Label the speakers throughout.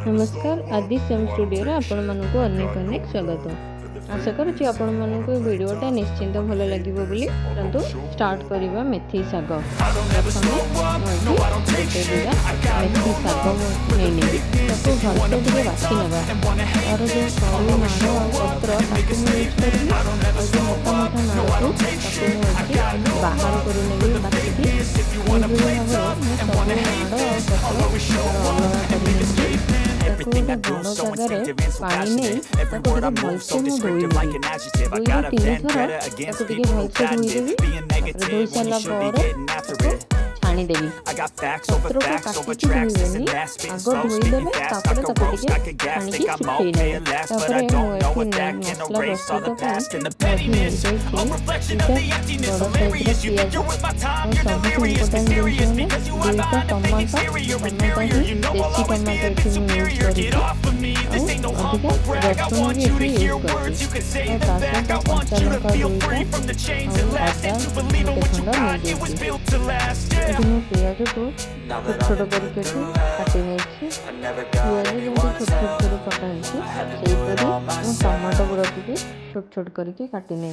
Speaker 1: नमस्कार आदि same studio रे आपण मानक अनेक अनेक स्वागत। आशा करुच्ची आपण मानक वीडियोटा निश्चिंत भल लगे बोली। चलतु स्टार्ट करवा मेथी शाग। प्रथम मुझे गोटे गुड़ा मेथी शाग नहीं ताको भलसे टे बाछि नवा तार जो सरू नाड़ पत्र ताकू यूज करी और जो मोटा मोटा नाड़ को बाहर कर बाछिकी भाव सब नाड़ पत्र अलग कर गोटे बड़ जगार पानी नहीं भलसे मुझे धोईदेवी 2 ରୁ 3 थर भलसे धोईदेवी। धोई सारा छाणीदेवी पत्र को काटिकी धोइबेनी आग धोईदेवे तापर छाणीकी सुखेई मसला प्रस्तुत बड़ पियाज को छोट छोट करके काटी नहीं पियाज जमी छोट छोट कर कटाई से टमाटो गुड़ा भी छोट छोट करके काटी नहीं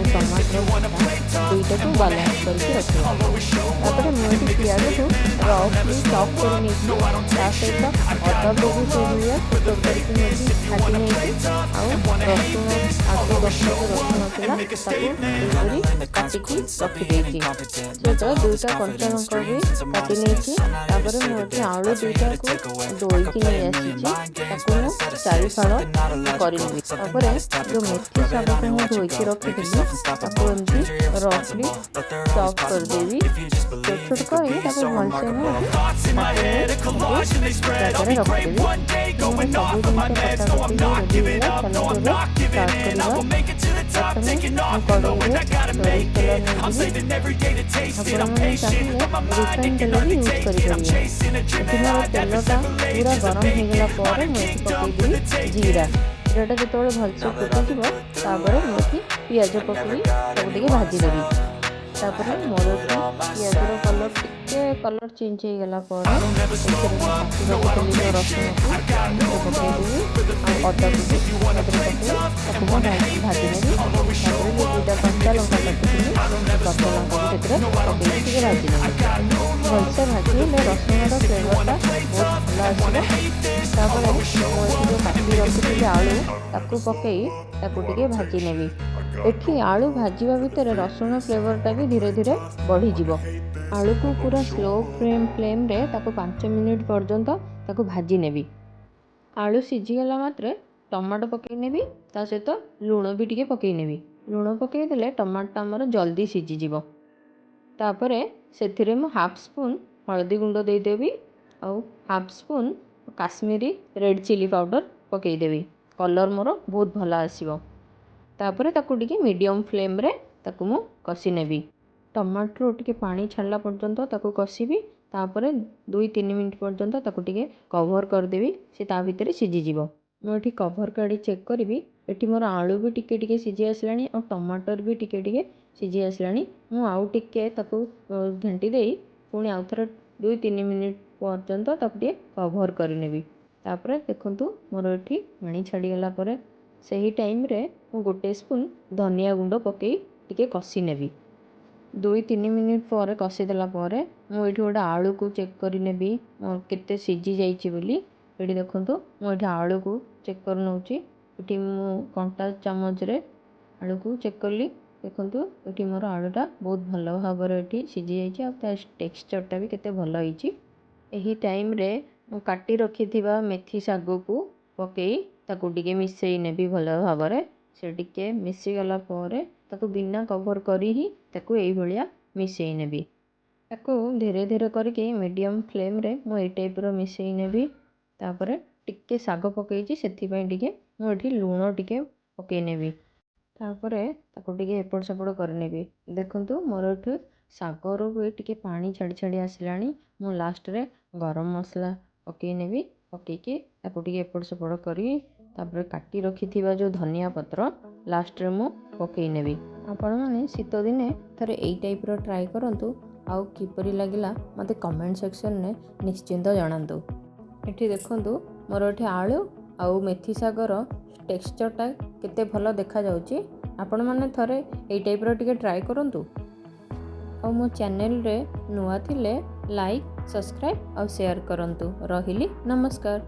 Speaker 1: टमाटो दुईटा को बालांस करके रखिए। मुझे पियाज को रफली चॉप कर सहित अदा को भी से छोट करके काटी नहीं रसुण आगे 10 रसुण काटिकी रखी सहित 2टा कंचा लंका भी काटी नहीं मुझे आलू 2टा को धोईकी नहीं आसी 4 फाड़ करी जो मेथी शाग को मुझे धोईकी रखी एमती रफली चॉप करदेवी छोट छोट कर तेलटा पूरा गरम होगला जीरा जीराटा जो भलसे फुटिज मुझे पियाज पकई सब भाजीदेवी मोर पियाजर कलर टे कलर चेंज हो गला रसुण को पकईदेवी अदा को भाजीदेवी 2टा कंचा लंका काटिकी कच्चा लंका भी पकई भाजीदेवी भलसे भाजी रसुणर फ्लेवरटा बहुत भल आसो। जो काटी रखी आलू ताकू पकई भाजी नेबी एठी आलू भाजवा भितर रसुण फ्लेवरटा भी धीरे धीरे बढ़ीज। आलू को पूरा स्लो फ्लेम रे ताको 5 मिनिट पर्यंत ताको भाजी नेबी। आलू सीझीगला मात्रे टमाटो पकई नेबी ता सहित लुण भी टिके पकई नेबी। लुण पकई देले टमाटो आमर जल्दी सीझीजिवो। तापरे सेथिरे मु हाफ स्पून हळदी गुंड देदेवी और half spoon Kashmiri red chilli powder पकईदेवी कलर मोर बहुत भल आसीबो। तापरे ताकू टिके मीडियम फ्लेम रे ताकू मु कसी नेबी। टमाटो टिके पानी छाड़ला पर्यंत ताकू कसीबी तापरे 2-3 मिनिट पर्यंत ताकू टिके कवर करदेवी से ता भितर सीझीजिवो। मु एठी कवर काढी चेक करिवि एठी मोर आलू भी टिके टिके सीझी आसलानी और टमाटर भी टिके टिके सीझी आसलानी। मु आउ टिके ताकू घंटी देई पुणी आउ थरे 2-3 मिनिट पर्यंत ताकू टिके कवर करनेबी। तापरे देखंतु मोर एठी पानी छाड़ीगला परे सही टाइम रे मु गोटे स्पून धनिया गुंड पकई टिके कसी नेबी। 2-3 मिनिट पर कसीदेला मुझे गोटे आलू को चेक कर नेबी केते सीझी जाइए बोली। ये देखो मुझे आलू को चेक कर नौची ये कंटा चामच रे आलू को चेक कली देखो ये मोर आलूटा बहुत भल भाव ये सीझी जाइए टेक्सचरटा भी केते भल होइछि। एही टाइम रे काटी रखी मेथी शाग को पकई ताकू टिके मिसई नेबी भल भाव से टिके मिसी गला ताकू बिना कवर करी ही ताकू एई भलिया मिसई नेबी। ताकू धीरे धीरे करके मीडियम फ्लेम रे मु एई टाइप रो मिसई नेबी। तापरे टिके शाग पकईची सेथि पई टिके मु एठी लूण टिके पकई नेबी। तापरे ताकू टिके एपट सेपट कर नेबी। देखंतु मोर एठी शागर भी टिके पानी छाड़ी छाड़ी आसलानी। मु लास्ट रे गरम मसला पकई नेबी पकईकी ताकू टिके एपट सेपट करी तापरे काटी रखिथिबा जो धनिया पत्र लास्ट रे मु पकई नेबी। आपण माने शीत दिने थरे एई टाइप रो ट्राई करंतु ଆଉ କିପରି ଲାଗିଲା ମୋତେ କମେଣ୍ଟ ସେକ୍ସନରେ ନିଶ୍ଚିନ୍ତ ଜଣାନ୍ତୁ। ଏଠି ଦେଖନ୍ତୁ ମୋର ଏଠି ଆଳୁ ଆଉ ମେଥି ଶାଗର ଟେକ୍ସଚରଟା କେତେ ଭଲ ଦେଖାଯାଉଛି। ଆପଣମାନେ ଥରେ ଏଇ ଟାଇପ୍ର ଟିକେ ଟ୍ରାଏ କରନ୍ତୁ। ଆଉ ମୋ ଚ୍ୟାନେଲରେ ନୂଆ ଥିଲେ ଲାଇକ୍, ସବସ୍କ୍ରାଇବ୍ ଆଉ ସେୟାର କରନ୍ତୁ। ରହିଲି, ନମସ୍କାର।